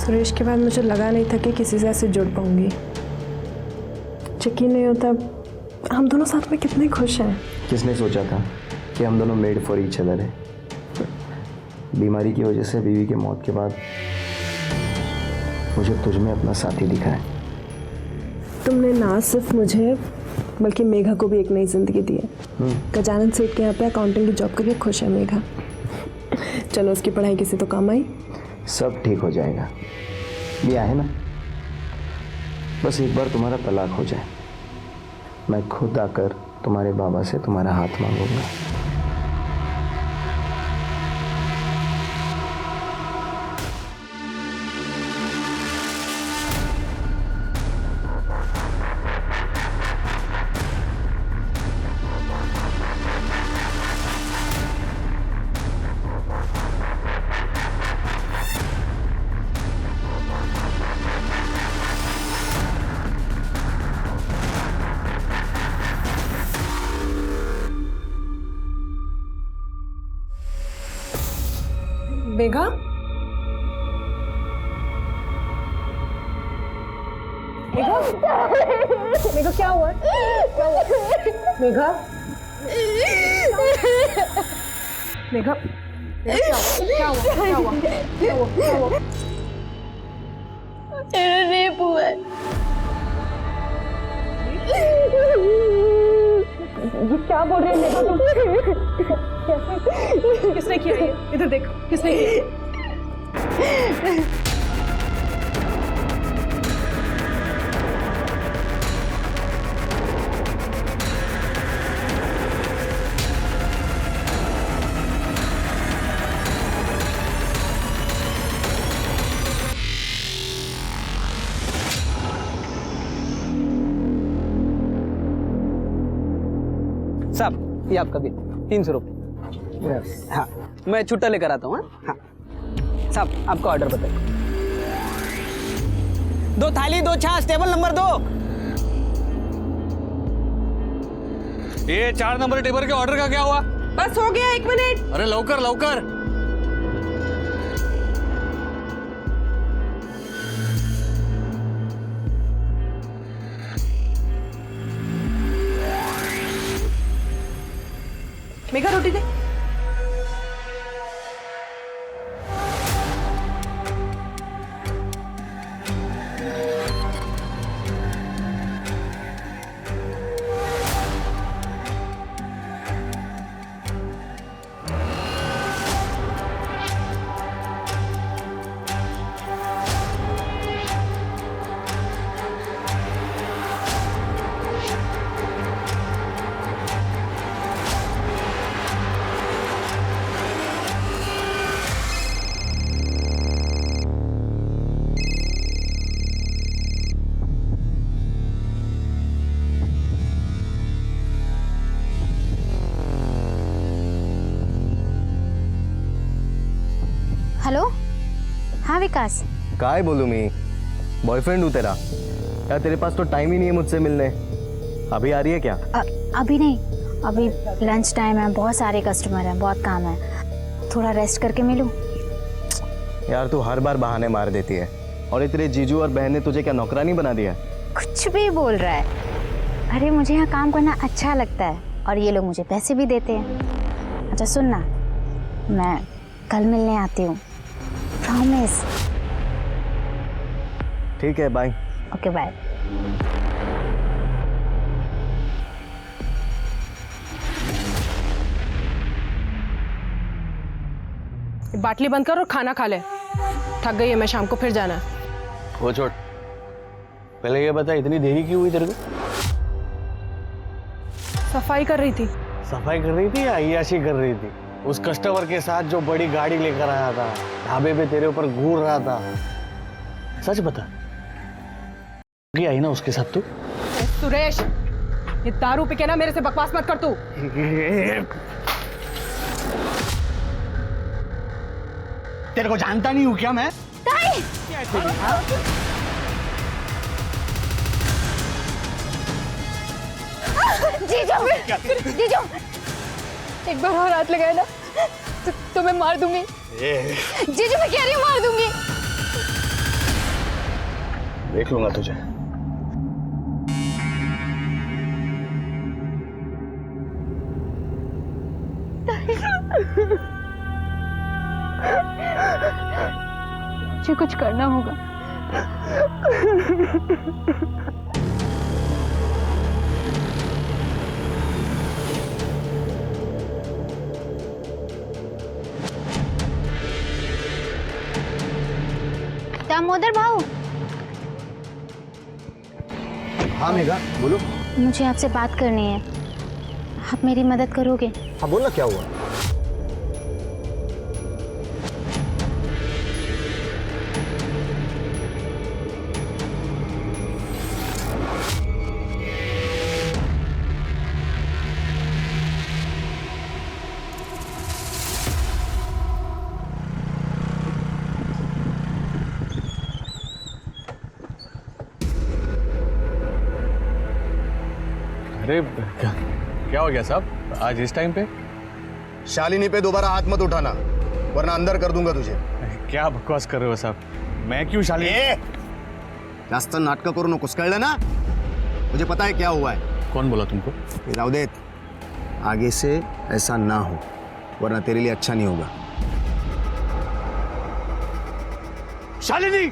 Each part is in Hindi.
सुरेश के बाद मुझे लगा नहीं था कि किसी से ऐसे जुड़ पाऊंगी। यकीन नहीं होता हम दोनों साथ में कितने खुश हैं। किसने सोचा था कि हम दोनों मेड फॉर ईच अदर हैं। बीमारी की वजह से बीवी के मौत के बाद मुझे तुझमें अपना साथी दिखा है। तुमने ना सिर्फ मुझे बल्कि मेघा को भी एक नई जिंदगी दी है। गजानन सेठ के यहाँ पे अकाउंटिंग की जॉब करके खुश है मेघा। चलो उसकी पढ़ाई किसी तो काम आई। सब ठीक हो जाएगा। ये है ना, बस एक बार तुम्हारा तलाक हो जाए, मैं खुद आकर तुम्हारे बाबा से तुम्हारा हाथ मांगूंगा। मेघा, मेघा, मेघा क्या हुआ? क्या हुआ? मेघा, मेघा, क्या हुआ? क्या हुआ? क्या हुआ? क्या हुआ? रेप हुआ है। ये क्या बोल रहे हैं मेघा? तुम किसने किया ये? इधर देखो, किसने किया? साहब ये आपका बिल 300 रुपये। हाँ मैं छुट्टा लेकर आता हूँ। हाँ साहब आपका ऑर्डर बताइए। 2 थाली 2 छाछ, टेबल नंबर 2। ये 4 नंबर टेबल के ऑर्डर का क्या हुआ? बस हो गया, 1 मिनट। अरे लवकर लवकर। मेघा रोटी दे। हेलो, हाँ विकास। काय बोलूं मैं, बॉयफ्रेंड हूँ तेरा। यार तेरे पास तो टाइम ही नहीं है मुझसे मिलने। अभी आ रही है क्या? अभी नहीं, अभी लंच टाइम है, बहुत सारे कस्टमर हैं, बहुत काम है, थोड़ा रेस्ट करके मिलूं। यार तू हर बार बहाने मार देती है। और ये तेरे जीजू और बहन ने तुझे क्या नौकरानी बना दिया? कुछ भी बोल रहा है। अरे मुझे यहाँ काम करना अच्छा लगता है और ये लोग मुझे पैसे भी देते हैं। अच्छा सुन ना, मैं कल मिलने आती हूँ, प्रॉमिस। ठीक है, बाय। Okay bye. बाटली बंद कर और खाना खा ले। थक गई है मैं, शाम को फिर जाना है। वो छोड़, पहले ये बता इतनी देरी क्यों हुई तेरे को? सफाई कर रही थी। सफाई कर रही थी या अय्याशी कर रही थी? उस कस्टमर के साथ जो बड़ी गाड़ी लेकर आया था, ढाबे पे तेरे ऊपर घूर रहा था, सच बता क्या आई ना उसके साथ तू? सुरेश, ये दारू पी के ना मेरे से बकवास मत कर तू। तेरे को जानता नहीं हूँ क्या मैं? जीजू, जीजू, एक बार और हाथ लगाए ना तो मैं मार दूंगी। जीजू मैं कह रही हूँ मार दूंगी। देख लूंगा तुझे। मुझे कुछ करना होगा। दामोदर भाऊ, हाँ मेघा बोलो। मुझे आपसे बात करनी है, आप मेरी मदद करोगे? हाँ बोलना, क्या हुआ? अरे क्या हो गया साहब आज इस टाइम पे? शालिनी पे दोबारा हाथ मत उठाना वरना अंदर कर दूंगा तुझे। क्या बकवास कर रहे हो साहब? मैं क्यों शालिनी? जास्त नाटक करू नकोस, कळलं ना? मुझे पता है क्या हुआ है। कौन बोला तुमको? ये रावदेत, आगे से ऐसा ना हो वरना तेरे लिए अच्छा नहीं होगा। शालिनी!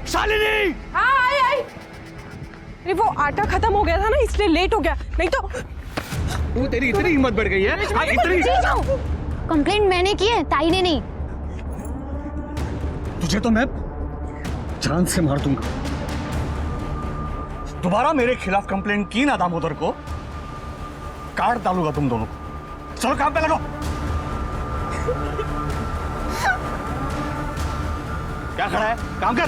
शालिनी! हाँ आई आई। अरे वो आटा खत्म हो गया था ना, इसलिए लेट हो गया, नहीं तो। वो तेरी इतनी हिम्मत बढ़ गई है? इतनी? कंप्लेंट मैंने की है, ताई ने नहीं। तुझे तो मैं जान से मार दूंगा। दोबारा मेरे खिलाफ कंप्लेंट की ना दामोदर को, काट डालूंगा तुम दोनों को। चलो काम पे लगो। क्या खड़ा है? काम कर।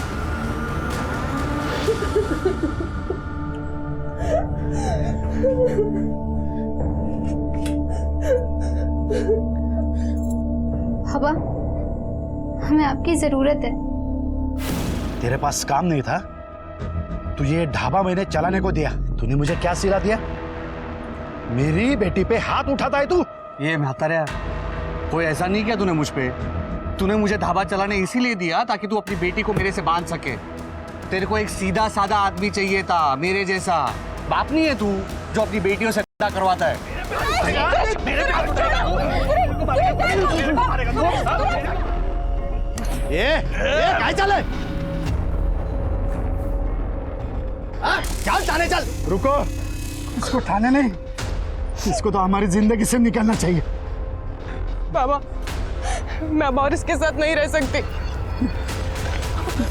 हवा, हमें आपकी जरूरत है। तेरे पास काम नहीं था? तू ये ढाबा मैंने चलाने को दिया, तूने मुझे क्या सिला दिया? मेरी बेटी पे हाथ उठाता है तू? ये म्हातारा, कोई ऐसा नहीं किया तूने मुझ पे। तूने मुझे ढाबा चलाने इसीलिए दिया ताकि तू अपनी बेटी को मेरे से बांध सके। तेरे को एक सीधा साधा आदमी चाहिए था, मेरे जैसा। बाप नहीं है तू जो अपनी बेटियों से धंधा करवाता है। ये काय चाले? चल थाने चल। रुको, इसको थाने नहीं, इसको तो हमारी जिंदगी से निकलना चाहिए। बाबा, मैं अब और इसके साथ नहीं रह सकती।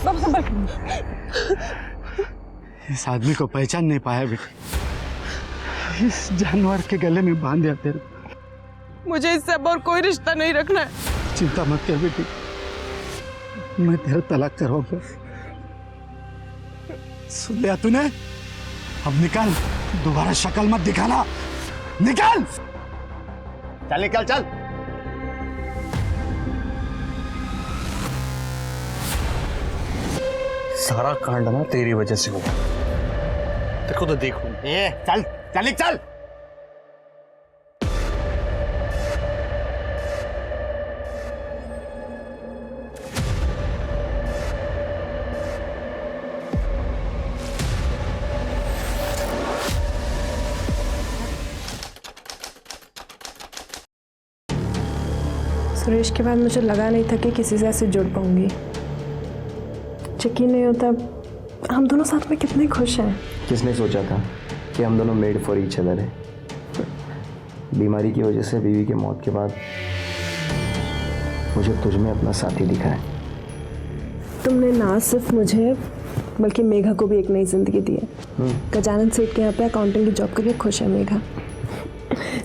बाबा संभल। इस आदमी को पहचान नहीं पाया बेटी, इस जानवर के गले में बांध दिया तेरे। मुझे इससे अब और कोई रिश्ता नहीं रखना है। चिंता मत कर बेटी, मैं तेरा तलाक करवाऊंगा। सुन लिया तूने? अब निकल, दोबारा शक्ल मत दिखाना, निकल। चल निकल चल। सारा कांड ना तेरी वजह से हुआ। देखो तो देखो। चल चल चल। सुरेश के बाद मुझे लगा नहीं था कि किसी से ऐसे जुड़ पाऊंगी। यकीन नहीं होता हम दोनों साथ में कितने खुश हैं। किसने सोचा था कि हम दोनों मेड फॉर ईच अदर है। बीमारी की वजह से बीवी की मौत के बाद मुझे तुझ में अपना साथी दिखा है। तुमने ना सिर्फ मुझे बल्कि मेघा को भी एक नई जिंदगी दी है। गजानन सेठ के यहाँ पे अकाउंटिंग की जॉब करके खुश है मेघा।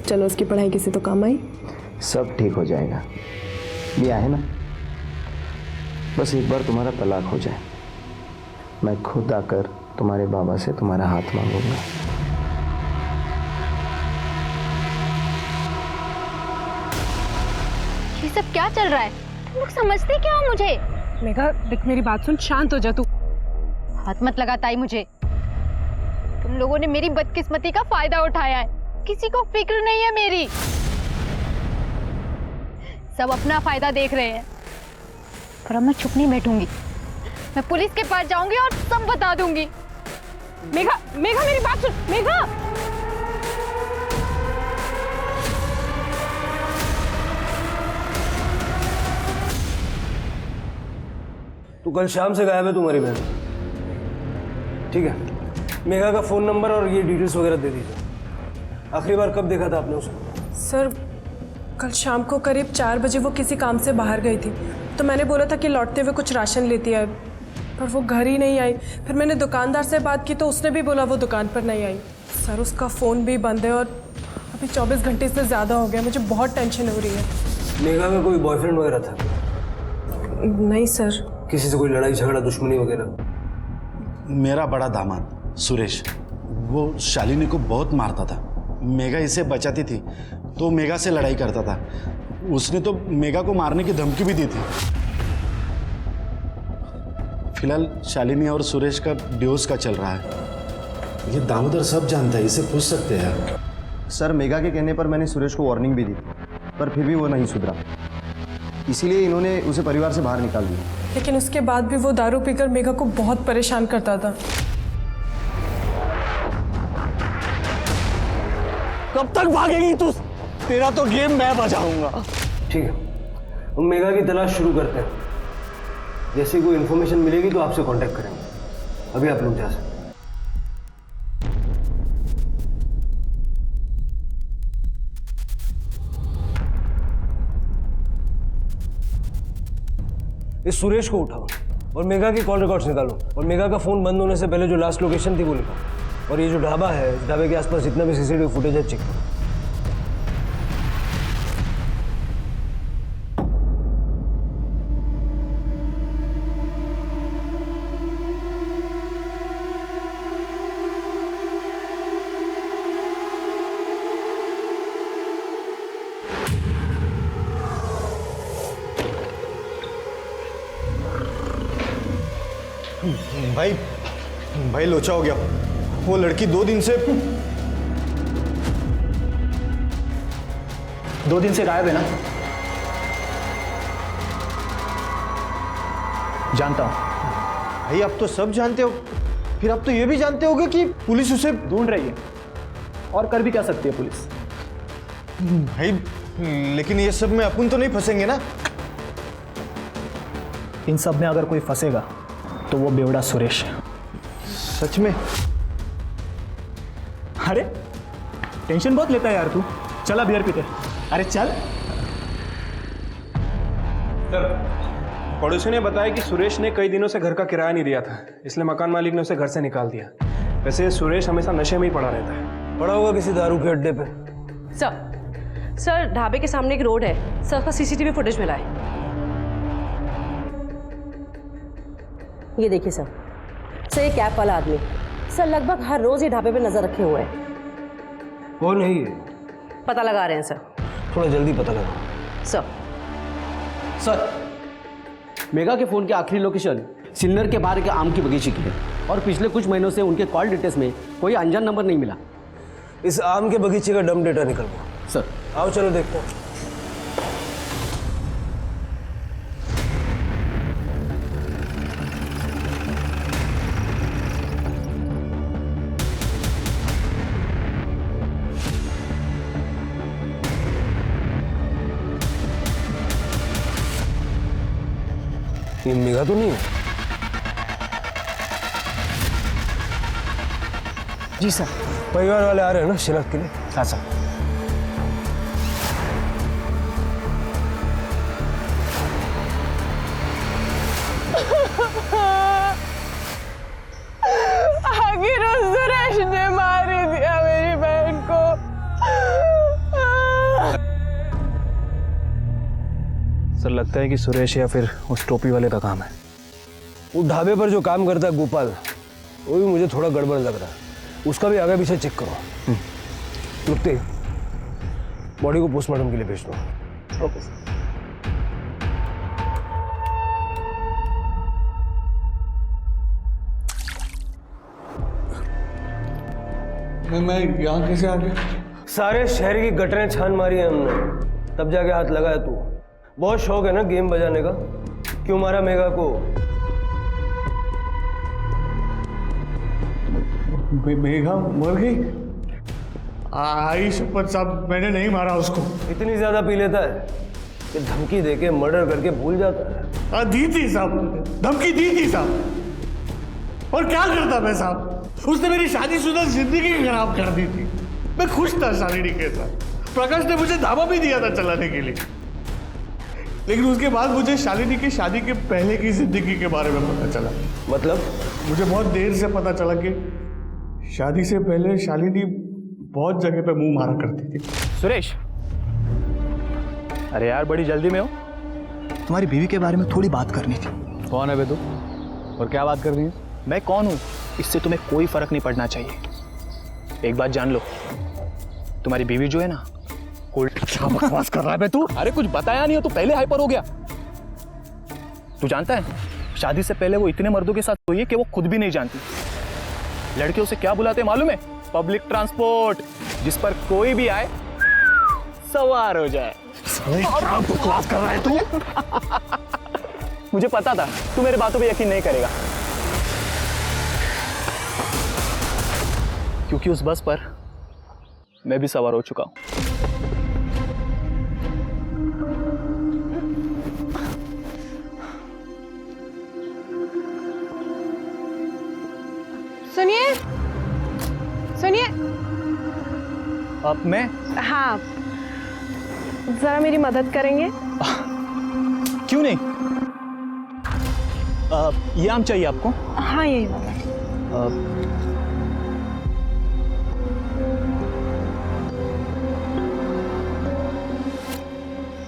चलो उसकी पढ़ाई किसी तो काम आई। सब ठीक हो जाएगा, ये है ना। बस एक बार तुम्हारा तलाक हो जाए, मैं खुद आकर तुम्हारे बाबा से तुम्हारा हाथ मांगूंगा। ये सब क्या चल रहा है? तुम लोग समझते क्या हो मुझे? मेघा देख, मेरी बात सुन, शांत हो जा तू। हाथ मत लगा ताई मुझे। तुम लोगों ने मेरी बदकिस्मती का फायदा उठाया है। किसी को फिक्र नहीं है मेरी। सब अपना फायदा देख रहे हैं, पर अब मैं चुप नहीं बैठूंगी। मैं पुलिस के पास जाऊंगी और सब बता दूंगी। मेघा, मेघा मेरी बात सुन, मेघा। तो कल शाम से गायब है तुम्हारी बहन। ठीक है, मेघा का फोन नंबर और ये डिटेल्स वगैरह दे दीजिए। आखिरी बार कब देखा था आपने उसे? सर, कल शाम को करीब 4 बजे वो किसी काम से बाहर गई थी, तो मैंने बोला था कि लौटते हुए कुछ राशन लेती है, पर वो घर ही नहीं आई। फिर मैंने दुकानदार से बात की तो उसने भी बोला वो दुकान पर नहीं आई। सर, उसका फ़ोन भी बंद है और अभी 24 घंटे से ज़्यादा हो गया। मुझे बहुत टेंशन हो रही है। मेघा का कोई बॉयफ्रेंड वगैरह था? नहीं सर। किसी से कोई लड़ाई झगड़ा दुश्मनी वगैरह? मेरा बड़ा दामाद सुरेश, वो शालिनी को बहुत मारता था। मेघा इसे बचाती थी तो मेघा से लड़ाई करता था। उसने तो मेघा को मारने की धमकी भी दी थी। फिलहाल शालिनी और सुरेश का डिवोर्स का चल रहा है। ये दामोदर सब जानता है, इसे पूछ सकते हैं। सर, मेघा के कहने पर मैंने सुरेश को वार्निंग भी दी, पर फिर भी वो नहीं सुधरा, इसीलिए इन्होंने उसे परिवार से बाहर निकाल दिया। लेकिन उसके बाद भी वो दारू पीकर मेघा को बहुत परेशान करता था। कब तक भागेगी तू? तेरा तो गेम मैं बजाऊंगा। ठीक है, हम मेघा की तलाश शुरू करते हैं। जैसे कोई इन्फॉर्मेशन मिलेगी तो आपसे कांटेक्ट करेंगे। अभी आप लोग जा सकते हैं। इस सुरेश को उठाओ और मेघा की कॉल रिकॉर्ड्स निकालो और मेघा का फोन बंद होने से पहले जो लास्ट लोकेशन थी वो लिखो। और ये जो ढाबा है, इस ढाबे के आसपास जितना भी सीसीटीवी फुटेज है चेक करो। भाई लोचा हो गया। वो लड़की 2 दिन से गायब है ना? जानता हूं। भाई, आप तो सब जानते हो, फिर आप तो ये भी जानते होगे कि पुलिस उसे ढूंढ रही है, और कर भी क्या सकती है पुलिस? भाई, लेकिन ये सब में अपन तो नहीं फंसेंगे ना? इन सब में अगर कोई फंसेगा तो वो बेवड़ा सुरेश है। सच में? अरे टेंशन बहुत लेता है यार तू। चला बियर पीते। अरे चल। सर, पड़ोसी ने बताया कि सुरेश ने कई दिनों से घर का किराया नहीं दिया था, इसलिए मकान मालिक ने उसे घर से निकाल दिया। वैसे सुरेश हमेशा नशे में ही पड़ा रहता है। पड़ा होगा किसी दारू के अड्डे पे। सर ढाबे के सामने एक रोड है, सर का सीसीटीवी फुटेज मिला है। ये देखिए सर, ये कैब वाला आदमी सर लगभग हर रोज ये ढाबे पे नजर रखे हुए है। कौन है ये? पता लगा रहे हैं सर। थोड़ा जल्दी पता लगाओ। सर, मेघा के फोन की आखिरी लोकेशन सिल्लर के बाहर के आम की बगीचे की है और पिछले कुछ महीनों से उनके कॉल डिटेल्स में कोई अनजान नंबर नहीं मिला। इस आम के बगीचे का डम डेटा निकलवाओ। सर, आओ चलो देखते हैं। ये मेघा तो नहीं है? जी सर। परिवार वाले आ रहे हैं ना शिनाख्त के लिए? हाँ सर। आखिर उस सुरेश ने मार ही दिया मेरी बहन को। सर, लगता है कि सुरेश या फिर उस टोपी वाले का काम है। वो ढाबे पर जो काम करता है गोपाल, वो भी मुझे थोड़ा गड़बड़ लग रहा है। उसका भी आगे पीछे चेक करो। रुकते बॉडी को पोस्टमार्टम के लिए भेज दो। Okay sir. मैं यहाँ कैसे आ गया? सारे शहर की गटरें छान मारी है हमने, तब जाके हाथ लगाया तू। बहुत शौक है ना गेम बजाने का? क्यों मारा मेघा को? मेघा मर गई? आई शपथ साहब, मैंने नहीं मारा उसको। इतनी ज्यादा पी लेता है कि धमकी देके मर्डर करके भूल जाता है। हाँ, दी थी साहब, धमकी दी थी साहब। और क्या करता मैं साहब? उसने मेरी शादीशुदा जिंदगी खराब कर दी थी। मैं खुश था शालिनी के साथ। प्रकाश ने मुझे धावा भी दिया था चलाने के लिए, लेकिन उसके बाद मुझे शालिनी की शादी के पहले की जिंदगी के बारे में पता चला। मतलब? मुझे बहुत देर से पता चला कि शादी से पहले शालिनी बहुत जगह पे मुंह मारा करती थी। सुरेश, अरे यार बड़ी जल्दी में हो। तुम्हारी बीवी के बारे में थोड़ी बात करनी थी। कौन है बे तू, और क्या बात करनी है? मैं कौन हूँ इससे तुम्हें कोई फर्क नहीं पड़ना चाहिए। एक बात जान लो, तुम्हारी बीवी जो है ना, क्या बकवास कर रहा है बे तू? अरे कुछ बताया नहीं हो तो पहले हाइपर हो गया। तू जानता है शादी से पहले वो इतने मर्दों के साथ सोई है कि वो खुद भी नहीं जानती। लड़के उसे क्या बुलाते हैं मालूम है? पब्लिक ट्रांसपोर्ट, जिस पर कोई भी आए सवार हो जाए। क्या बकवास कर रहा है तू? मुझे पता था तू मेरे बातों पे यकीन नहीं करेगा, क्योंकि उस बस पर मैं भी सवार हो चुका हूं। सुनिए सुनिए। अब मैं? हाँ, जरा मेरी मदद करेंगे? क्यों नहीं? ये आम चाहिए आपको? हाँ, यही वाला।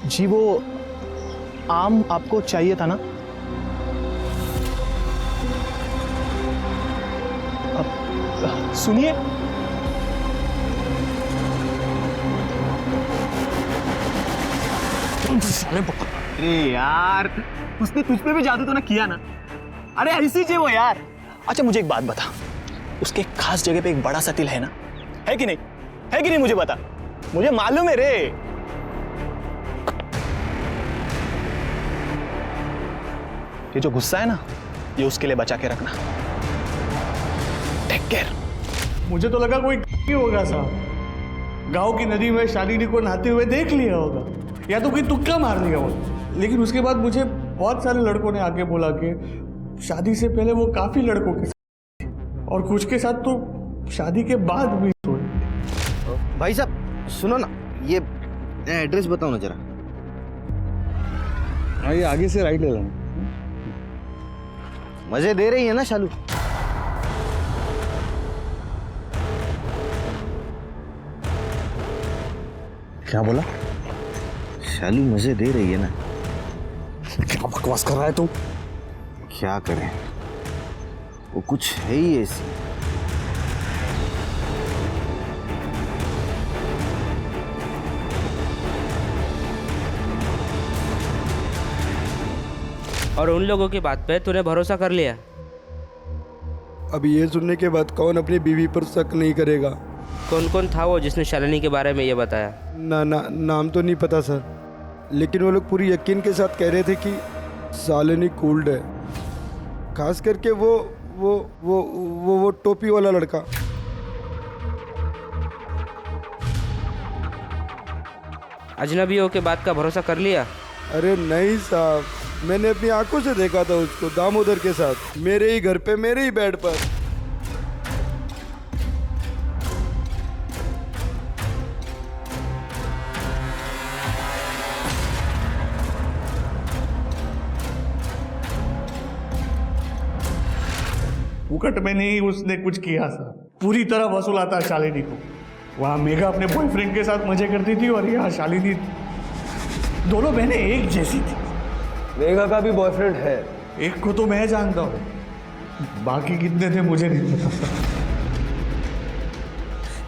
जी वो आम आपको चाहिए था ना? सुनिए, अरे यार उसने तुझ पे भी जादू तो ना किया ना? अरे ऐसी चाहिए वो यार। अच्छा मुझे एक बात बता, उसके एक खास जगह पे एक बड़ा सा तिल है ना? है कि नहीं? है कि नहीं? मुझे बता, मुझे मालूम है रे। ये जो गुस्सा है ना, ये उसके लिए बचा के रखना। Take care. मुझे तो लगा कोई होगा साहब, गांव की नदी में शालिनी को नहाते हुए देख लिया होगा, या तो कोई तुक्का मार दिया होगा। लेकिन उसके बाद मुझे बहुत सारे लड़कों ने आके बोला कि शादी से पहले वो काफी लड़कों के साथ, और कुछ के साथ तो शादी के बाद भी सोए। भाई साहब सुनो ना, ये एड्रेस बताओ ना जरा। हाँ, ये आगे से राइट ले लेना। मजे दे रही है ना शालू? क्या बोला? शालू मजे दे रही है ना? क्या बकवास कर रहा है तू? क्या करें, वो कुछ है ही ऐसी। और उन लोगों की बात पे तूने भरोसा कर लिया? अब ये सुनने के बाद कौन अपनी बीवी पर शक नहीं करेगा? कौन कौन था वो जिसने शालिनी के बारे में ये बताया? नाम तो नहीं पता सर, लेकिन वो लोग पूरी यकीन के साथ कह रहे थे कि शालिनी कूल्ड है, खास करके वो टोपी वाला लड़का। अजनबियों के बात का भरोसा कर लिया? अरे नहीं साहब, मैंने अपनी आंखों से देखा था उसको दामोदर के साथ, मेरे ही घर पे, मेरे ही बेड पर। फुकट में नहीं उसने कुछ किया था, पूरी तरह वसूला था शालिनी को। वहां मेघा अपने बॉयफ्रेंड के साथ मजे करती थी और यहाँ शालिनी, दोनों बहनें एक जैसी थी। मेघा का भी बॉयफ्रेंड है? एक को तो मैं जानता हूँ, बाकी कितने थे मुझे नहीं पता।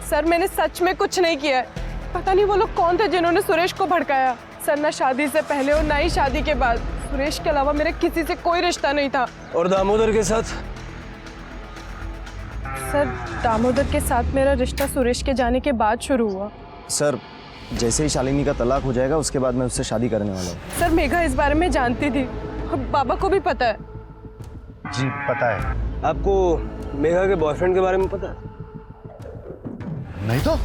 सर मैंने सच में कुछ नहीं किया है। पता नहीं वो लोग कौन थे जिन्होंने सुरेश को भड़काया। सर ना शादी से पहले और ना ही शादी के बाद सुरेश के अलावा मेरे किसी से कोई रिश्ता नहीं था। और दामोदर के साथ? सर दामोदर के साथ मेरा रिश्ता सुरेश के जाने के बाद शुरू हुआ। सर जैसे ही शालिनी का तलाक हो जाएगा उसके बाद मैं उससे शादी करने वाला हूँ। सर मेघा इस बारे में जानती थी, बाबा को भी पता है। जी पता है। आपको मेघा के बॉयफ्रेंड के बारे में पता है? नहीं तो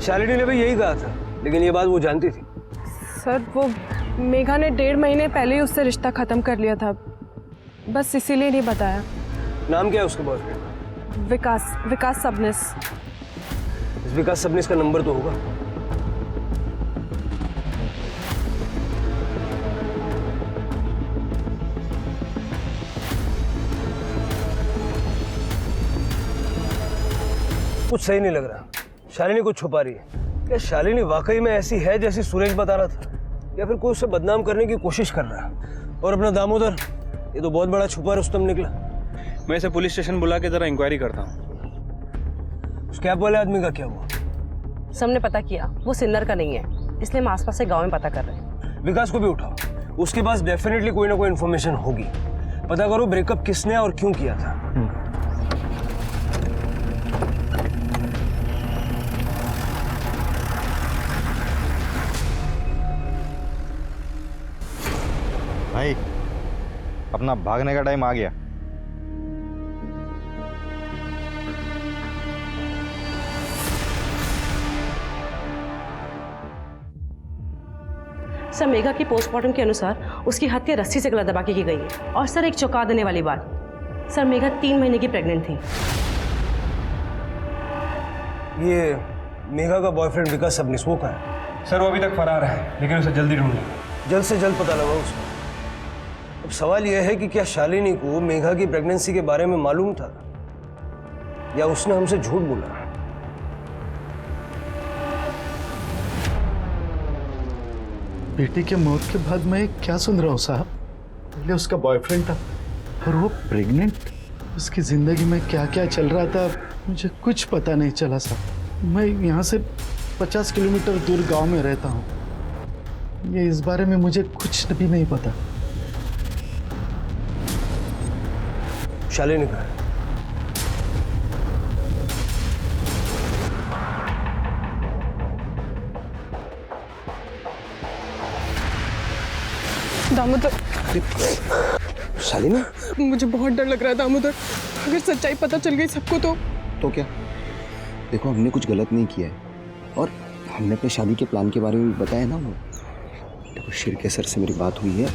शालिनी ने भी यही कहा था, लेकिन ये बात वो जानती थी। सर वो मेघा ने 1.5 महीने पहले ही उससे रिश्ता ख़त्म कर लिया था, बस इसीलिए नहीं बताया। नाम क्या है उसके बॉयफ्रेंड? विकास सबनिस। इस विकास सबनिस का नंबर तो होगा। कुछ सही नहीं लग रहा। शालिनी कुछ छुपा रही है। क्या शालिनी वाकई में ऐसी है जैसी सुरेश बता रहा था, या फिर कोई उसे बदनाम करने की कोशिश कर रहा है? और अपना दामोदर, ये तो बहुत बड़ा छुपा रुस्तम निकला। मैं इसे पुलिस स्टेशन बुला के जरा इंक्वायरी करता हूँ। उस कैब वाले आदमी का क्या हुआ? सबने पता किया वो सिन्नर का नहीं है, इसलिए हम आसपास से गांव में पता कर रहे हैं। विकास को भी उठाओ, उसके पास डेफिनेटली कोई ना कोई इन्फॉर्मेशन होगी। पता करो ब्रेकअप किसने और क्यों किया था। भाई अपना भागने का टाइम आ गया। सर मेघा की पोस्टमार्टम के अनुसार उसकी हत्या रस्सी से गला दबा के की गई है। और सर एक चौंका देने वाली बात, सर मेघा 3 महीने की प्रेग्नेंट थी। ये मेघा का बॉयफ्रेंड विकास सबनिस वो कहाँ है? सर वो अभी तक फरार है, लेकिन उसे जल्दी ढूंढ लेंगे। जल्द से जल्द पता लगाओ उसको। अब सवाल यह है कि क्या शालिनी को मेघा की प्रेगनेंसी के बारे में मालूम था, या उसने हमसे झूठ बोला? बेटी के मौत के बाद मैं क्या सुन रहा हूँ साहब? पहले उसका बॉयफ्रेंड था और वो प्रेग्नेंट। उसकी जिंदगी में क्या क्या चल रहा था मुझे कुछ पता नहीं चला साहब। मैं यहाँ से 50 किलोमीटर दूर गांव में रहता हूँ। ये इस बारे में मुझे कुछ भी नहीं पता। शालिनी कहाँ है? दामोदर, शालिनी? मुझे बहुत डर लग रहा है दामोदर। अगर सच्चाई पता चल गई सबको तो क्या? देखो हमने कुछ गलत नहीं किया है, और हमने अपने शादी के प्लान के बारे में भी बताया ना। वो देखो शिरके सर से मेरी बात हुई है,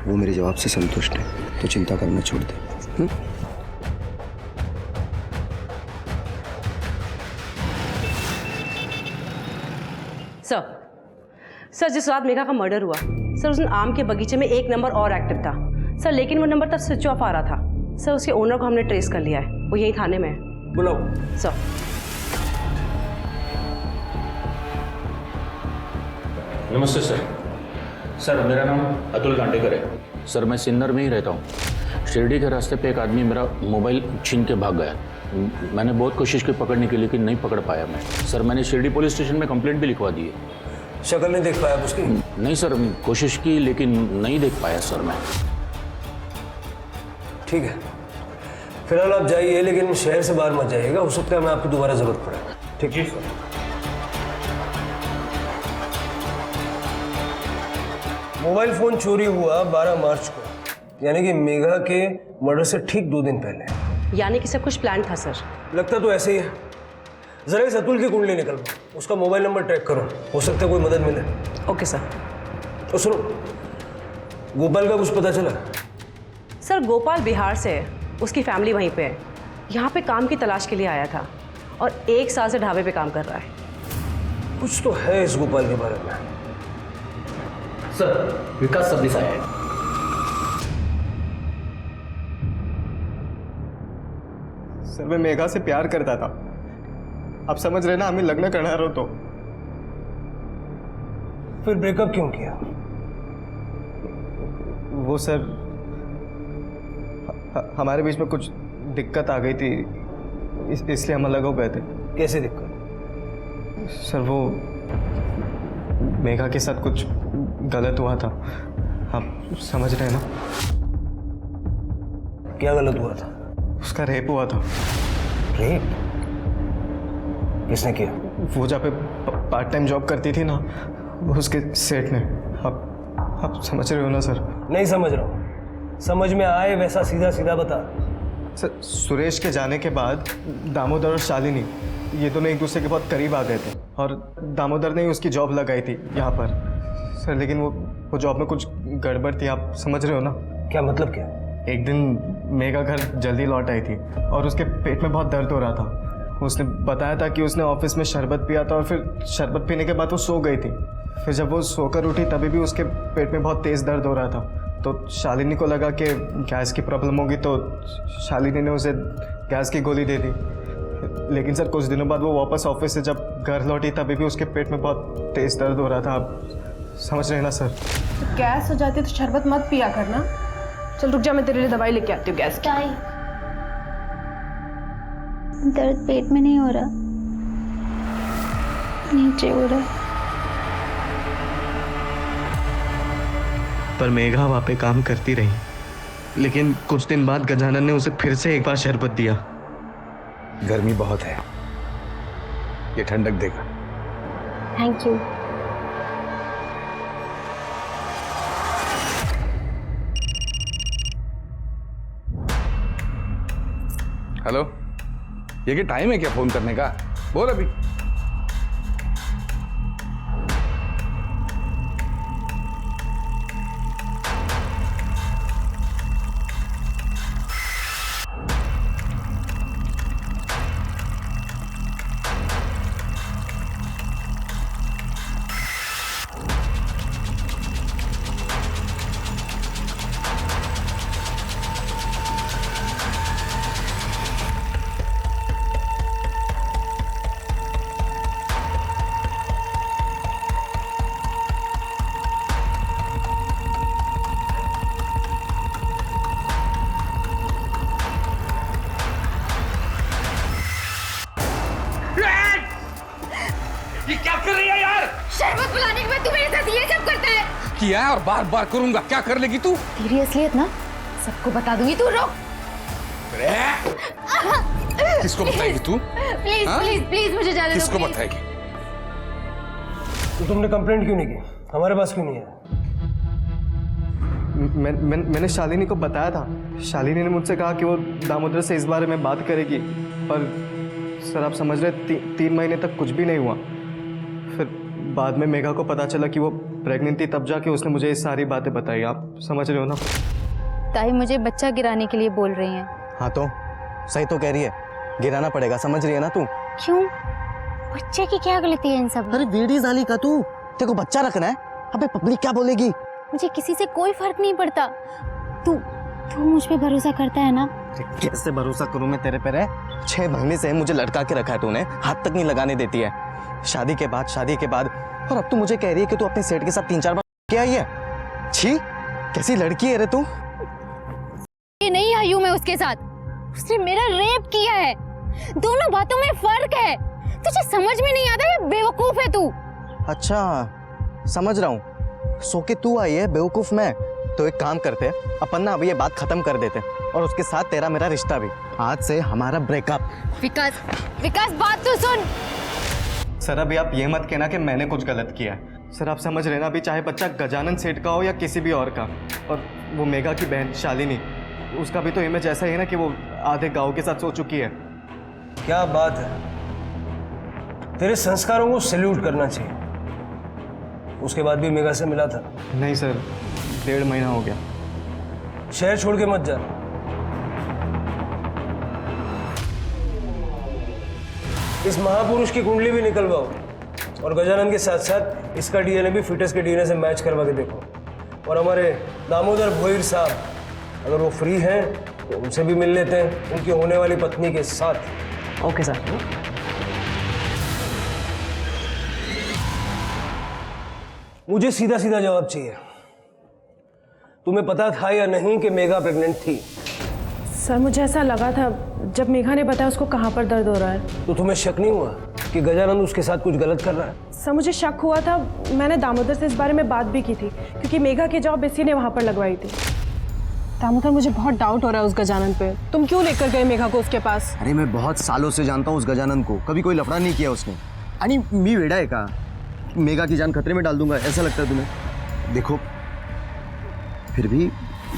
वो मेरे जवाब से संतुष्ट है, तो चिंता करना छोड़ दे। सर जिस रात मेघा का मर्डर हुआ सर, उस दिन आम के बगीचे में एक नंबर और एक्टिव था सर, लेकिन वो नंबर तब स्विच ऑफ आ रहा था सर। उसके ओनर को हमने ट्रेस कर लिया है, वो यही थाने में है। बुलाओ सर। नमस्ते सर। सर मेरा नाम अतुल कांडेकर है सर, मैं सिन्नर में ही रहता हूँ। शिरडी के रास्ते पे एक आदमी मेरा मोबाइल छीन के भाग गया। मैंने बहुत कोशिश की पकड़ने की, लेकिन नहीं पकड़ पाया मैं। सर मैंने शिरडी पुलिस स्टेशन में कंप्लेंट भी लिखवा दी है। शक्ल नहीं देख पाया उसकी? नहीं सर, कोशिश की लेकिन नहीं देख पाया सर मैं। ठीक है, फिलहाल आप जाइए, लेकिन शहर से बाहर मत जाइएगा। हो सकता है हमें आपकी दोबारा जरूरत पड़े। ठीक है सर। मोबाइल फोन चोरी हुआ 12 मार्च को, यानी कि मेघा के मर्डर से ठीक 2 दिन पहले। यानी कि सब कुछ प्लान था सर? लगता तो ऐसे ही है। जरा इस अतुल की कुंडली निकलवाओ, उसका मोबाइल नंबर ट्रैक करो, हो सकता है कोई मदद मिले। Okay sir. और सुनो, गोपाल का कुछ पता चला? सर गोपाल बिहार से है, उसकी फैमिली वहीं पे है। यहाँ पे काम की तलाश के लिए आया था और 1 साल से ढाबे पे काम कर रहा है। कुछ तो है इस गोपाल के बारे में। सर विकास सबनिस आया है। सर मैं मेघा से प्यार करता था, आप समझ रहे ना, हमें लग्न करना रहो तो। फिर ब्रेकअप क्यों किया? वो सर हमारे बीच में कुछ दिक्कत आ गई थी, इसलिए हम अलग हो गए थे। कैसे दिक्कत? सर वो मेघा के साथ कुछ गलत हुआ था, आप समझ रहे हैं ना? क्या गलत हुआ था? उसका रेप हुआ था। रेप? किसने किया? वो जहाँ पे पार्ट टाइम जॉब करती थी ना, उसके सेठ ने। आप समझ रहे हो ना सर? नहीं समझ रहा हूँ। समझ में आए वैसा सीधा सीधा बता। सर सुरेश के जाने के बाद दामोदर और शालिनी ये दोनों एक दूसरे के बहुत करीब आ गए थे और दामोदर ने ही उसकी जॉब लगाई थी यहाँ पर सर। लेकिन वो जॉब में कुछ गड़बड़ थी, आप समझ रहे हो ना। क्या मतलब क्या? एक दिन मेघा घर जल्दी लौट आई थी और उसके पेट में बहुत दर्द हो रहा था। उसने बताया था कि उसने ऑफिस में शरबत पिया था और फिर शरबत पीने के बाद वो सो गई थी। फिर जब वो सोकर उठी तभी भी उसके पेट में बहुत तेज़ दर्द हो रहा था। तो शालिनी को लगा कि गैस की प्रॉब्लम होगी, तो शालिनी ने उसे गैस की गोली दे दी। लेकिन सर कुछ दिनों बाद वो वापस ऑफिस से जब घर लौटी तभी भी उसके पेट में बहुत तेज़ दर्द हो रहा था। आप समझ रहे हैं ना सर। तो गैस हो जाती है तो शरबत मत पिया करना। चल रुक जा, मैं तेरे लिए दवाई लेके आती हूँ गैस की। दर्द पेट में नहीं हो रहा, नीचे हो रहा। पर मेघा वहाँ पे काम करती रही, लेकिन कुछ दिन बाद गजानन ने उसे फिर से एक बार शरबत दिया। गर्मी बहुत है, ये ठंडक देगा। Thank you. हेलो, ये क्या टाइम है क्या फोन करने का? बोल अभी। ये क्या कर रही है यार? शरबत पिलाने के बाद तू मेरे साथ ये सब करता है? किया है और बार बार करूंगा। क्या कर लेगी तू? तेरी असलियत ना सबको बता दूंगी। तू रोक। किसको बताएगी तू? प्लीज हाँ? प्लीज प्लीज मुझे जाने दो। किसको प्लीज। बताएगी? तो तुमने कंप्लेंट क्यों नहीं की? हमारे पास क्यों नहीं है? मैंने शालिनी को बताया था। शालिनी ने मुझसे कहा कि वो दामोदर से इस बारे में बात करेगी, पर सर आप समझ रहे 3 महीने तक कुछ भी नहीं हुआ। फिर बाद में मेघा को पता चला कि वो प्रेग्नेंट थी, तब जाके उसने मुझे ये सारी बातें बताई। आप समझ रहे हो ना। ताई मुझे बच्चा गिराने के लिए बोल रही हैं। हाँ तो सही तो कह रही है, गिराना पड़ेगा। समझ रही है ना तू? क्यों? बच्चे की क्या गलती है इन सब? अरे वेड़ी जाली का तू, तेरे को बच्चा रखना है। अबे पब्लिक क्या बोलेगी? मुझे किसी से कोई फर्क नहीं पड़ता। तू मुझ पे भरोसा करता है ना? कैसे भरोसा करूं मैं तेरे पे? 6 महीने से मुझे लटका के रखा है तूने, हाथ तक नहीं लगाने देती है। शादी के बाद और अब तू मुझे कह रही है कि तू अपने सेठ के साथ 3-4 बार क्या आई है? छी, कैसी लड़की है रे तू। ये नहीं आई हूं मैं उसके साथ, उसने मेरा रेप किया है। दोनों बातों में फर्क है। तुझे समझ में नहीं आता? ये बेवकूफ है तू। अच्छा समझ रहा हूँ, सो के तू आई है, बेवकूफ मैं। तो एक काम करते हैं, अपन ना अभी ये बात खत्म कर देते और उसके साथ तेरा मेरा रिश्ता भी। आज से हमारा ब्रेकअप। विकास बात तो सुन। सर अभी आप ये मत कहना कि मैंने कुछ गलत किया है। सर आप समझ रहे ना, अभी चाहे बच्चा गजानन सेठ का हो या किसी भी और का, और वो मेघा की बहन शालिनी, उसका भी तो इमेज ऐसा ही है ना कि वो आधे गाँव के साथ सो चुकी है। क्या बात है, तेरे संस्कारों को सैल्यूट करना चाहिए। उसके बाद भी मेघा से मिला था? नहीं सर, 1.5 महीना हो गया। शहर छोड़ के मत जा। इस महापुरुष की कुंडली भी निकलवाओ और गजानन के साथ साथ इसका डीएनए भी फिटस के डीएनए से मैच करवा के देखो। और हमारे दामोदर भोईर साहब अगर वो फ्री हैं तो उनसे भी मिल लेते हैं, उनकी होने वाली पत्नी के साथ। Okay sir. मुझे सीधा सीधा जवाब चाहिए। तुम्हें पता था या नहीं कि मेघा प्रेग्नेंट थी? सर मुझे ऐसा लगा था जब मेघा ने बताया उसको कहाँ पर दर्द हो रहा है। तो तुम्हें शक नहीं हुआ कि गजानंद उसके साथ कुछ गलत कर रहा है? सर मुझे शक हुआ था, मैंने दामोदर से इस बारे में बात भी की थी, क्योंकि मेघा की जॉब इसी ने वहाँ पर लगवाई थी। दामोदर मुझे बहुत डाउट हो रहा है उस गजानन पे। तुम क्यों लेकर गए मेघा को उसके पास? अरे मैं बहुत सालों से जानता हूँ उस गजानन को, कभी कोई लफड़ा नहीं किया उसने। आणि मी वेडा है का? मेघा की जान खतरे में डाल दूंगा ऐसा लगता है तुम्हें? देखो फिर भी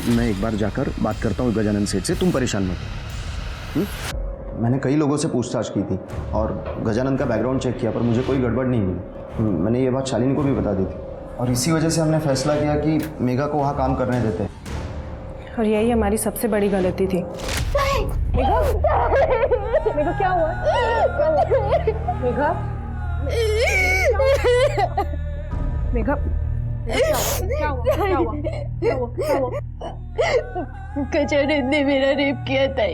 मैं एक बार जाकर बात करता हूँ गजानन सेठ से, तुम परेशान मत हो। मैंने कई लोगों से पूछताछ की थी और गजानन का बैकग्राउंड चेक किया, पर मुझे कोई गड़बड़ नहीं मिली। मैंने ये बात शालिनी को भी बता दी थी और इसी वजह से हमने फैसला किया कि मेघा को वहाँ काम करने देते हैं। और यही हमारी सबसे बड़ी गलती थी। मेघा, मेघा क्या हुआ? मेघा, मेघा, क्या हुआ? क्या हुआ? क्या हुआ? क्या हुआ? गजानन ने मेरा रेप किया था।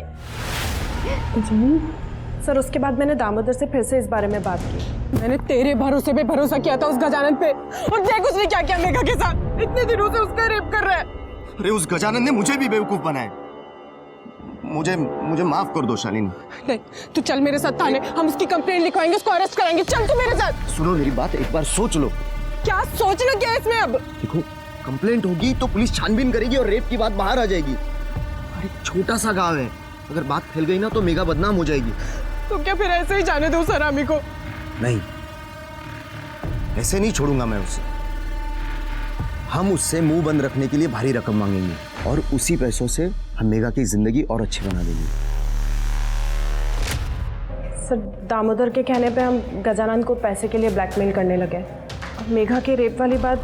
सर उसके बाद मैंने दामोदर से फिर से इस बारे में बात की। मैंने तेरे भरोसे पे भरोसा किया था उस गजानन पे, और देख उसने क्या किया मेघा के साथ। इतने दिनों से उसका रेप कर रहा है। अरे उस गजानन ने मुझे भी बेवकूफ बनाया। मुझे माफ कर दो शालिनी। नहीं, तू चल मेरे साथ थाने, हम उसकी कंप्लेंट लिखवाएंगे, उसको अरेस्ट कराएंगे। चल तू मेरे साथ। सुनो मेरी बात, एक बार सोच लो। क्या सोचना क्या है इसमें अब? देखो, कंप्लेंट होगी तो पुलिस छानबीन करेगी और रेप की बात बाहर आ जाएगी। अरे छोटा सा गांव है, अगर बात फैल गई ना तो मेघा बदनाम हो जाएगी। तो क्या फिर ऐसे ही जाने दो सरामी को? नहीं, ऐसे नहीं छोड़ूंगा मैं उसे। हम उससे मुंह बंद रखने के लिए भारी रकम मांगेंगे और उसी पैसों से हम मेघा की जिंदगी और अच्छी बना देंगे। सर दामोदर के कहने पे हम गजानन को पैसे के लिए ब्लैकमेल करने लगे। मेघा के रेप वाली बात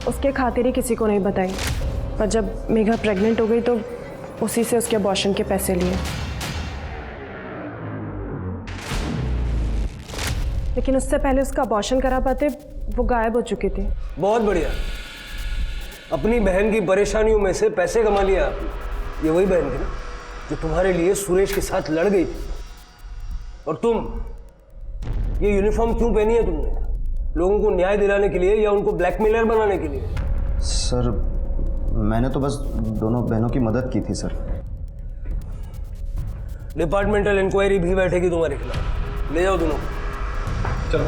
उसके खातिर ही किसी को नहीं बताई, पर जब मेघा प्रेग्नेंट हो गई तो उसी से उसके अबॉर्शन के पैसे लिए। लेकिन उससे पहले उसका अबॉर्शन करा पाते वो गायब हो चुकी थी। बहुत बढ़िया, अपनी बहन की परेशानियों में से पैसे कमा लिया आपने। ये वही बहन थी ना जो तुम्हारे लिए सुरेश के साथ लड़ गई थी। और तुम ये यूनिफॉर्म क्यों पहनी है तुमने? लोगों को न्याय दिलाने के लिए या उनको ब्लैकमेलर बनाने के लिए? सर मैंने तो बस दोनों बहनों की मदद की थी सर। डिपार्टमेंटल इंक्वायरी भी बैठेगी तुम्हारे खिलाफ। ले जाओ दोनों। चलो।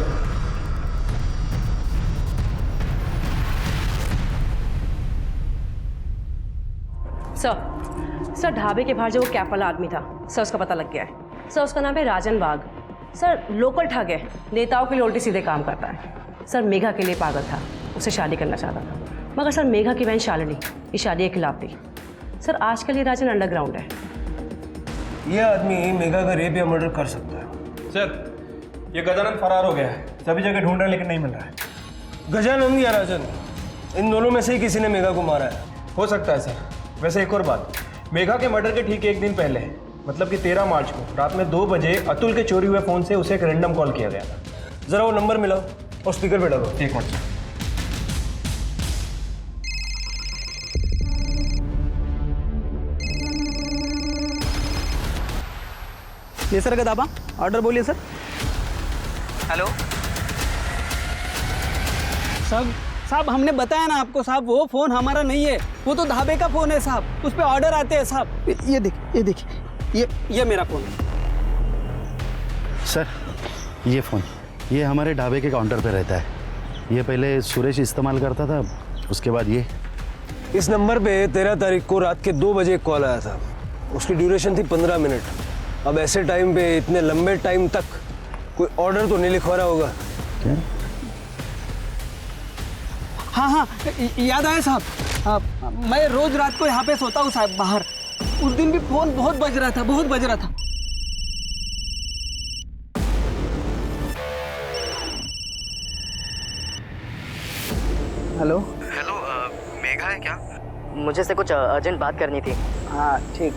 सर ढाबे के बाहर जो वो कैप वाला आदमी था, सर उसका पता लग गया है। सर उसका नाम है राजन बाग। सर लोकल ठग है, नेताओं के लिए उल्टे सीधे काम करता है। सर मेघा के लिए पागल था, उसे शादी करना चाहता था, मगर सर मेघा की बहन शालिनी इस शादी के खिलाफ थी। सर आजकल ये राजन अंडरग्राउंड है। ये आदमी मेघा का रेप या मर्डर कर सकता है। सर ये गजानन फरार हो गया है, सभी जगह ढूंढ रहे हैं लेकिन नहीं मिल रहा है। गजानन या राजन, इन दोनों में से ही किसी ने मेघा को मारा है। हो सकता है सर। वैसे एक और बात, मेघा के मर्डर के ठीक एक दिन पहले, मतलब कि 13 मार्च को रात में 2 बजे अतुल के चोरी हुए फ़ोन से उसे एक रैंडम कॉल किया गया था। जरा वो नंबर मिलाओ और स्पीकर पे डालो। एक मिनट। ये सर गदाबा ऑर्डर बोलिए सर। हेलो साहब हमने बताया ना आपको साहब, वो फ़ोन हमारा नहीं है, वो तो ढाबे का फ़ोन है साहब, उस पर ऑर्डर आते हैं साहब। ये देखिए ये मेरा फ़ोन है सर। ये फ़ोन ये हमारे ढाबे के काउंटर पे रहता है। ये पहले सुरेश इस्तेमाल करता था, उसके बाद ये। इस नंबर पे 13 तारीख को रात के 2 बजे एक कॉल आया था। उसकी ड्यूरेशन थी 15 मिनट। अब ऐसे टाइम पे इतने लंबे टाइम तक कोई ऑर्डर तो नहीं लिखवा रहा होगा क्या? हाँ याद आया साहब, मैं रोज रात को यहाँ पे सोता हूँ साहब बाहर। उस दिन भी फोन बहुत बज रहा था। हेलो मेघा है क्या? मुझे से कुछ अर्जेंट बात करनी थी। हाँ ठीक।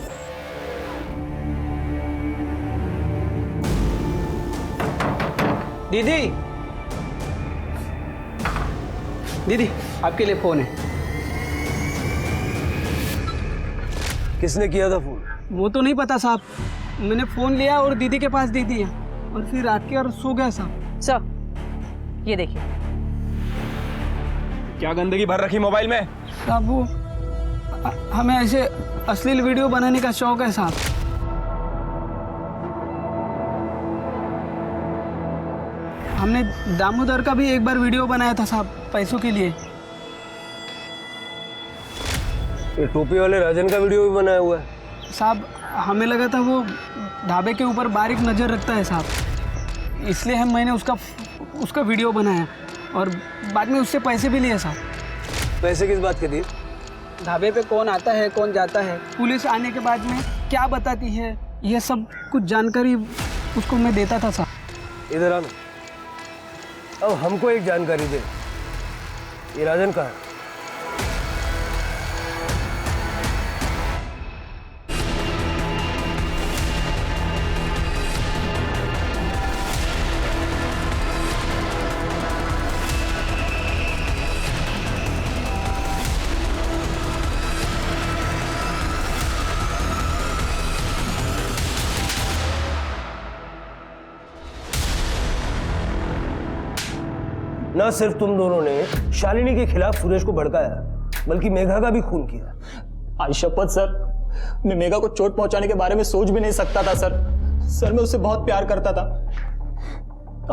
दीदी आपके लिए फोन है। किसने किया था फोन? वो तो नहीं पता साहब, मैंने फोन लिया और दीदी के पास दे दिया और फिर रात के और सो गया साहब। सर ये देखिए। क्या गंदगी भर रखी मोबाइल में? साहब वो हमें ऐसे अश्लील वीडियो बनाने का शौक है साहब। हमने दामोदर का भी एक बार वीडियो बनाया था साहब, पैसों के लिए। ये टोपी वाले राजन का वीडियो भी बनाया हुआ है साहब। हमें लगा था वो ढाबे के ऊपर बारीक नज़र रखता है साहब, इसलिए मैंने उसका वीडियो बनाया और बाद में उससे पैसे भी लिए साहब। पैसे किस बात के दिए? ढाबे पे कौन आता है कौन जाता है, पुलिस आने के बाद में क्या बताती है, ये सब कुछ जानकारी उसको मैं देता था साहब। इधर आना, अब हमको एक जानकारी दे, ये राजन कहाँ है? ना सिर्फ तुम दोनों ने शालिनी के खिलाफ सुरेश को भड़काया, बल्कि मेघा का भी खून किया। आज शपथ सर, मैं मेघा को चोट पहुंचाने के बारे में सोच भी नहीं सकता था सर। सर मैं उससे बहुत प्यार करता था।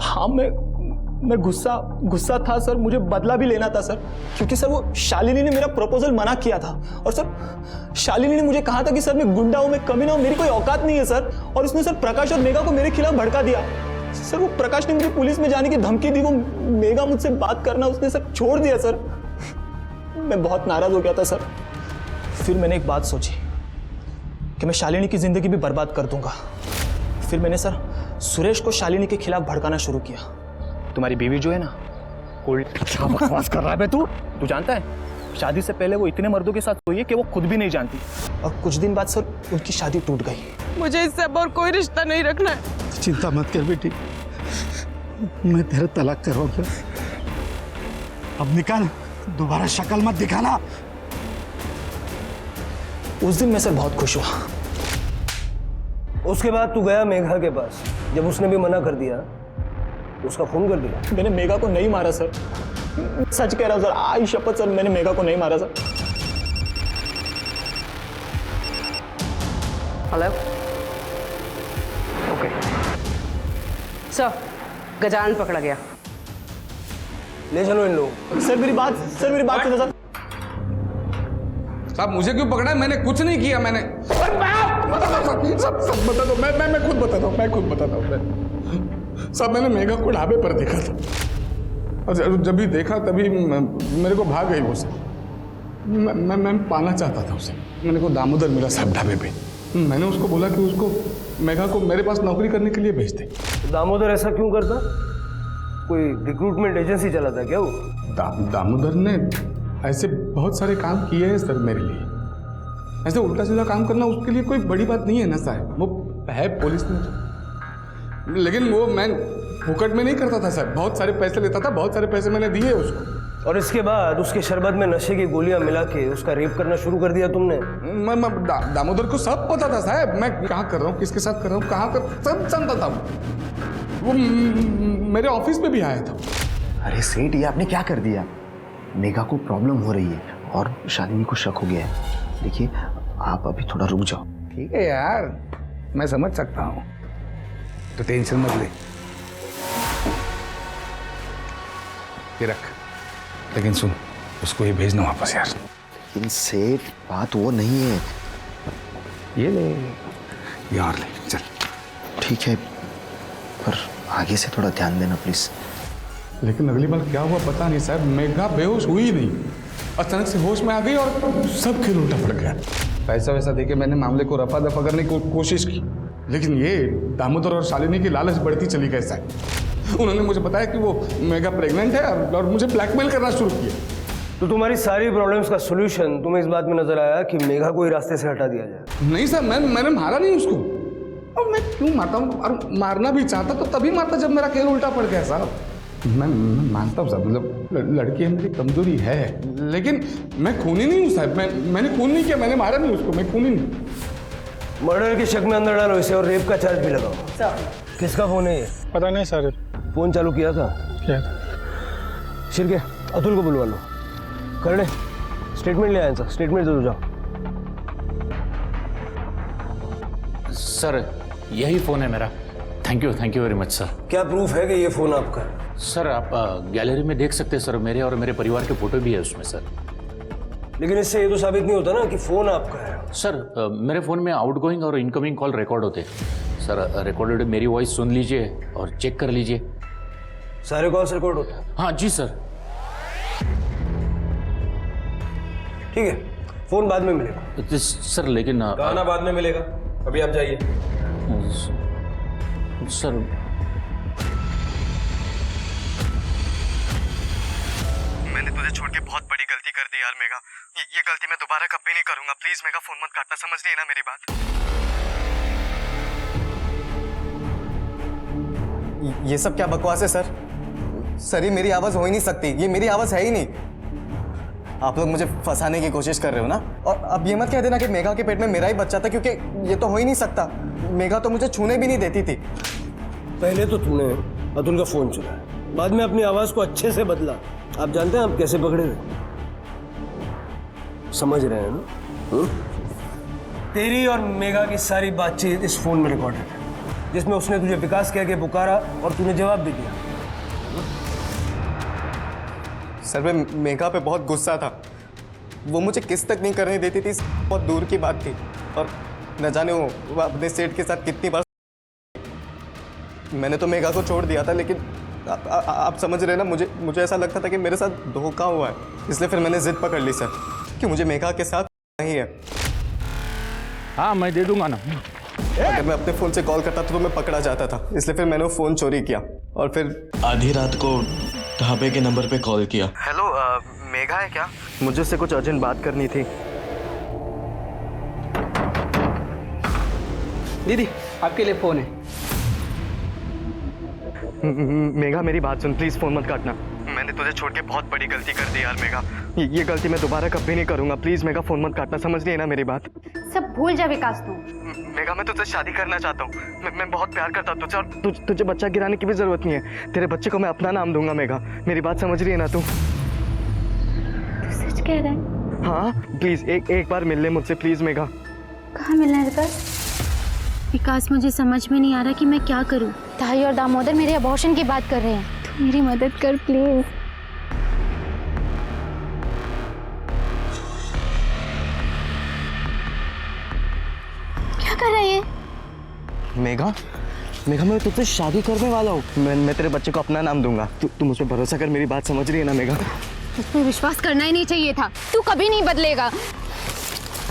हाँ मैं गुस्सा था सर, मुझे बदला भी लेना था सर, क्योंकि सर वो शालिनी ने मेरा प्रपोजल मना किया था। और सर शालिनी ने मुझे कहा था कि सर मैं गुंडा हूं, मैं कमीना हूं, मेरी कोई औकात नहीं है सर। और उसने सर प्रकाश और मेघा को मेरे खिलाफ भड़का दिया। सर वो प्रकाश ने मुझे पुलिस में जाने की धमकी दी, वो मेघा मुझसे बात करना उसने सब छोड़ दिया सर। मैं बहुत नाराज हो गया था सर। फिर मैंने एक बात सोची कि मैं शालिनी की जिंदगी भी बर्बाद कर दूंगा। फिर मैंने सर सुरेश को शालिनी के खिलाफ भड़काना शुरू किया। तुम्हारी बीवी जो है ना, क्या बकवास कर रहा है बे तू? तू जानता है शादी से पहले वो इतने मर्दों के साथ सोई है कि वो खुद भी नहीं जानती। और कुछ दिन बाद सर उनकी शादी टूट गई। मुझे इससे अब और कोई रिश्ता नहीं रखना है। चिंता मत कर बेटी, मैं तेरा तलाक करवाऊंगा। अब निकाल, दोबारा शक्ल मत दिखाना। उस दिन मैं सर बहुत खुश हुआ। उसके बाद तू गया मेघा के पास, जब उसने भी मना कर दिया तो उसका खून कर दिया। मैंने मेघा को नहीं मारा सर, सच कह रहा हूं सर, आई शपथ सर, मैंने मेघा को नहीं मारा sir. Hello, okay sir, Gajanan पकड़ा गया। ले चलो इन लोग। सर मेरी बात सुनो सर। साहब मुझे क्यों पकड़ा है? मैंने कुछ नहीं किया। मैंने सब बता दो। मैं खुद बताता हूँ। साहब मैंने मेघा को ढाबे पर देखा था, और जब भी देखा तभी मेरे को भाग गई वो से। मैं पाना चाहता था उसे। मैंने को दामोदर मिला साहब ढाबे पे। मैंने उसको बोला कि उसको मेघा को मेरे पास नौकरी करने के लिए भेज दे। दामोदर ऐसा क्यों करता? कोई रिक्रूटमेंट एजेंसी चलाता क्या वो? दामोदर ने ऐसे बहुत सारे काम किए हैं सर मेरे लिए। ऐसे उल्टा सीधा काम करना उसके लिए कोई बड़ी बात नहीं है ना साहब। वो है पुलिस में, लेकिन वो मैं फुकट में नहीं करता था सर। बहुत सारे पैसे लेता था, बहुत सारे पैसे मैंने दिए उसको। और इसके बाद उसके शरबत में नशे की गोलियां मिला के उसका रेप करना शुरू कर दिया तुमने? दामोदर को सब पता था साहब, मैं क्या कर रहा हूँ, किसके साथ कर रहा हूँ, कहाँ कर, सब जानता था। वो मेरे ऑफिस में भी आया था। अरे सेठ, ये आपने क्या कर दिया? मेघा को प्रॉब्लम हो रही है और शालिनी को शक हो गया है। देखिए आप अभी थोड़ा रुक जाओ। ठीक है यार, मैं समझ सकता हूँ, तो टेंशन मत ले। ये रख, लेकिन सुन, उसको ये भेजना वापस यार। लेकिन सेठ बात वो नहीं है। ये ले यार, ले चल। ठीक है, पर आगे से थोड़ा ध्यान देना प्लीज। लेकिन अगली बार क्या हुआ पता नहीं साहब। मेघा बेहोश हुई नहीं, अचानक से होश में आ गई और सब खेल उल्टा पड़ गया। पैसा वैसा देके मैंने मामले को रफा दफा करने की कोशिश की, लेकिन ये दामोदर और शालिनी की लालच बढ़ती चली गई साहब। उन्होंने मुझे बताया कि वो मेघा प्रेग्नेंट है और मुझे ब्लैकमेल करना शुरू किया। तो तुम्हारी सारी प्रॉब्लम्स का सॉल्यूशन तुम्हें इस बात में नजर आया कि मेघा को ही रास्ते से हटा दिया जाए? नहीं सर, मैंने मारा नहीं उसको। और मैं क्यों मारता हूँ? और मारना भी चाहता तो तभी मारता जब मेरा खेल उल्टा पड़ गया साहब। मैं मानता हूँ साहब, मतलब लड़की है, मेरी कमजोरी है, लेकिन मैं खूनी नहीं हूँ साहब। मैंने खून नहीं किया, मैंने मारा नहीं उसको, मैं खूनी नहीं। मर्डर के शक में अंदर डालो इसे और रेप का चार्ज भी लगाओ। किसका फोन है ये? पता नहीं सर। फोन चालू किया था क्या? शिरके, अतुल को बुलवा लो। कर ले, स्टेटमेंट ले आए सर, स्टेटमेंट दे दो जाओ। सर यही फ़ोन है मेरा। Thank you very much sir. क्या प्रूफ है कि ये फ़ोन आपका है? सर आप गैलरी में देख सकते हैं सर, मेरे और मेरे परिवार के फोटो भी है उसमें सर। लेकिन इससे ये तो साबित नहीं होता ना कि फ़ोन आपका है। सर मेरे फ़ोन में आउटगोइंग और इनकमिंग कॉल रिकॉर्ड होते हैं सर। रिकॉर्डेड मेरी वॉइस सुन लीजिए और चेक कर लीजिए। सारे कॉल्स रिकॉर्ड होते हैं? हाँ जी सर। ठीक है, फोन बाद में मिलेगा। सर लेकिन गाना बाद में मिलेगा, अभी आप जाइए। सर मैंने तुझे छोड़ के बहुत बड़ी गलती कर दी यार मेघा। ये गलती मैं दोबारा कभी नहीं करूंगा। प्लीज मेघा फोन मत काटना, समझ रही है ना मेरी बात? ये सब क्या बकवास है सर? सर ये मेरी आवाज हो ही नहीं सकती, ये मेरी आवाज है ही नहीं। आप लोग मुझे फंसाने की कोशिश कर रहे हो ना। और अब ये मत कह देना कि मेघा के पेट में मेरा ही बच्चा था, क्योंकि ये तो हो ही नहीं सकता। मेघा तो मुझे छूने भी नहीं देती थी। पहले तो तूने अतुल का फोन चुराया, बाद में अपनी आवाज को अच्छे से बदला। आप जानते हैं आप कैसे पकड़े थे? समझ रहे हैं ना? तेरी और मेघा की सारी बातचीत इस फोन में रिकॉर्डेड है, जिसमें उसने तुझे विकास कह के पुकारा और तूने जवाब भी दिया। सर मैं मेघा पे बहुत गुस्सा था। वो मुझे किस तक नहीं करने देती थी, बहुत दूर की बात थी। और न जाने वो अपने सेठ के साथ कितनी बार। मैंने तो मेघा को छोड़ दिया था, लेकिन आप समझ रहे हैं ना, मुझे ऐसा लगता था कि मेरे साथ धोखा हुआ है। इसलिए फिर मैंने जिद पकड़ ली सर कि मुझे मेघा के साथ नहीं है। हाँ मैं दे दूंगा ना। अगर मैं अपने फोन से कॉल करता तो मैं पकड़ा जाता था, इसलिए फिर मैंने वो फोन चोरी किया और फिर आधी रात को ढाबे के नंबर पे कॉल किया। हेलो मेघा है क्या? मुझे उससे कुछ अर्जेंट बात करनी थी। दीदी आपके लिए फोन है। मेघा मेरी बात सुन, प्लीज फोन मत काटना। मैंने तुझे छोड़ के बहुत बड़ी गलती कर दी यार मेघा। ये गलती मैं दोबारा कभी नहीं करूंगा। प्लीज मेघा फोन मत काटना, समझ रही है ना मेरी बात? सब भूल जा विकास तू। मेघा मैं तुझसे शादी करना चाहता हूँ। मैं बहुत प्यार करता हूँ तुझसे, और तुझे बच्चा गिराने की भी जरूरत नहीं है। तेरे बच्चे को मैं अपना नाम दूंगा मेघा। मेरी बात समझ रही है ना तू? सच कह रहा है? हाँ प्लीज एक बार मिल ले मुझसे प्लीज मेघा। कहाँ मिलना है विकास? विकास मुझे समझ में नहीं आ रहा कि मैं क्या करूं। ताई और दामोदर मेरे अबॉर्शन की बात कर रहे हैं, तू मेरी मदद कर प्लीज। क्या कर रहा है ये? मेघा मैं तुझसे शादी करने वाला हूँ। मैं तेरे बच्चे को अपना नाम दूंगा। तू मुझ पर भरोसा कर, मेरी बात समझ रही है ना मेघा? उस पर विश्वास करना ही नहीं चाहिए था। तू कभी नहीं बदलेगा।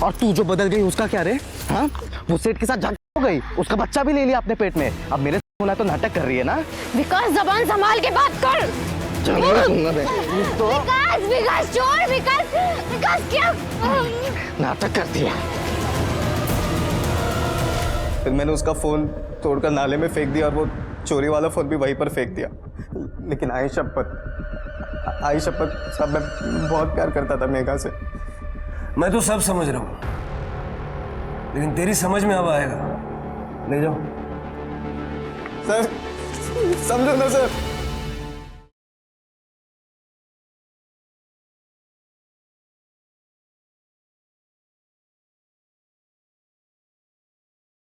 और तू जो बदल गई उसका क्या रे? हाँ वो सेठ के साथ झगड़ा हो गई, उसका बच्चा भी ले लिया अपने पेट में। अब मेरे होना तो नाटक कर रही है ना? विकास जबान संभाल के बात कर। विकास छोड़। विकास क्या नाटक कर दिया। फिर मैंने उसका फोन तोड़कर नाले में फेंक दिया और वो चोरी वाला फोन भी वहीं पर फेंक दिया। लेकिन आई शपथ सब मैं बहुत प्यार करता था मेघा से। मैं तो सब समझ रहा हूँ, लेकिन तेरी समझ में अब आएगा। ले जाओ सर, समझो ना सर।